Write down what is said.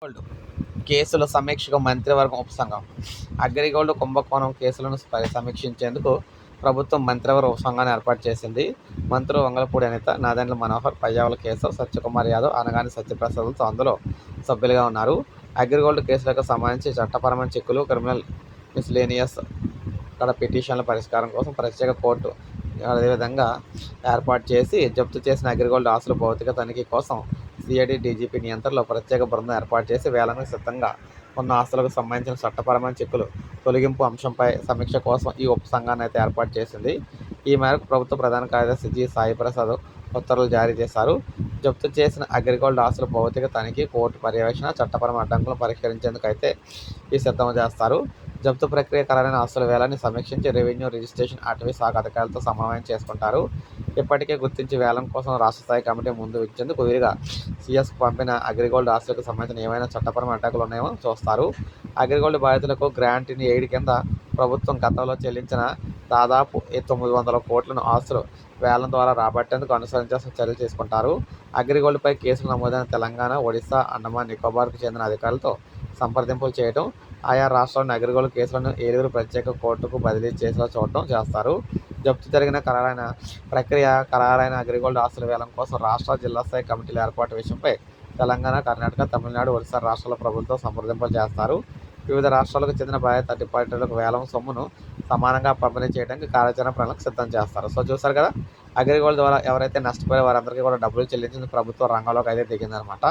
Gold కేసుల సమీక్షకు మంత్రివర్గం ఉపసంఘం. అగ్రిగోల్డ్ కుంభకోణం కేసులను సమీక్షించేందుకు ప్రభుత్వం మంత్రివర్గ ఉపసంఘాన్ని ఏర్పాటు చేసింది. మంత్రులు వంగలపూడి అనిత, నాదెండ్ల మనోహర్, పయ్యావుల కేశవ్, సత్యకుమార్ యాదవ్, అనగాని సత్యప్రసాద్లతో అందులో సభ్యులుగా ఉన్నారు. అగ్రిగోల్డ్ కేసులకు సంబంధించి చట్టపరమైన చిక్కులు, క్రిమినల్ మిస్లేనియస్ పిటిషన్ల పరిష్కారం కోసం ప్రత్యేక కోర్టు అదేవిధంగా ఏర్పాటు చేసి జప్తు చేసిన అగ్రిగోల్డ్ ఆస్తుల భౌతిక తనిఖీ కోసం సిఐడి డీజీపీ నియంత్రణలో ప్రత్యేక బృందం ఏర్పాటు చేసి వేలానికి సిద్ధంగా ఉన్న ఆస్తులకు సంబంధించిన చట్టపరమైన చిక్కులు తొలగింపు అంశంపై సమీక్ష కోసం ఈ ఉపసంఘాన్ని అయితే ఏర్పాటు చేసింది. ఈ మేరకు ప్రభుత్వ ప్రధాన కార్యదర్శి జి సాయిప్రసాద్ ఉత్తర్వులు జారీ చేశారు. జప్తు చేసిన అగ్రిగోల్డ్ ఆస్తుల భౌతిక తనిఖీ, కోర్టు పర్యవేక్షణ, చట్టపరమైన అడ్డంకులను పరిష్కరించేందుకు అయితే ఈ సిద్ధం చేస్తారు. జప్తు ప్రక్రియ ఖరారైన ఆస్తుల వేలాన్ని సమీక్షించి రెవెన్యూ, రిజిస్ట్రేషన్, అటవీ శాఖ అధికారులతో సమన్వయం చేసుకుంటారు. ఇప్పటికే గుర్తించి వేలం కోసం రాష్ట్ర స్థాయి కమిటీ ముందు ఇచ్చేందుకు వీలుగా సీఎస్కు పంపిన అగ్రిగోల్డ్ ఆస్తులకు సంబంధించిన ఏమైనా చట్టపరమైన అడ్డంకులు ఉన్నాయో చూస్తారు. అగ్రిగోల్డ్ బాధితులకు గ్రాంట్ ఇన్ ఎయిడ్ కింద ప్రభుత్వం గతంలో చెల్లించిన దాదాపు 900 కోట్లను ఆస్తులు వేలం ద్వారా రాబట్టేందుకు అనుసరించాల్సిన చర్యలు తీసుకుంటారు. అగ్రిగోల్డ్పై కేసులు నమోదైన తెలంగాణ, ఒడిశా, అండమాన్ నికోబార్కు చెందిన అధికారులతో సంప్రదింపులు చేయడం, ఆయా రాష్ట్రాల్లోని అగ్రిగోల్డ్ కేసులను ఏలూరు ప్రత్యేక కోర్టుకు బదిలీ చేసేలా చూడటం చేస్తారు. జప్తు జరిగిన ఖరారైన అగ్రిగోల్డ్ ఆస్తుల వేలం కోసం రాష్ట్ర, జిల్లా స్థాయి కమిటీల ఏర్పాటు విషయంపై తెలంగాణ, కర్ణాటక, తమిళనాడు, ఒడిశా రాష్ట్రాల ప్రభుత్వం సంప్రదింపులు చేస్తారు. వివిధ రాష్ట్రాలకు చెందిన బాధిత డిపాజిటర్లకు వేలం సొమ్మును సమానంగా పంపిణీ చేయడానికి కార్యాచరణ ప్రణాళిక సిద్ధం చేస్తారు. సో చూసారు కదా, అగ్రిగోల్డ్ ద్వారా ఎవరైతే నష్టపోయే వారందరికీ కూడా డబ్బులు చెల్లించింది ప్రభుత్వ రంగంలోకి అయితే దిగిందనమాట.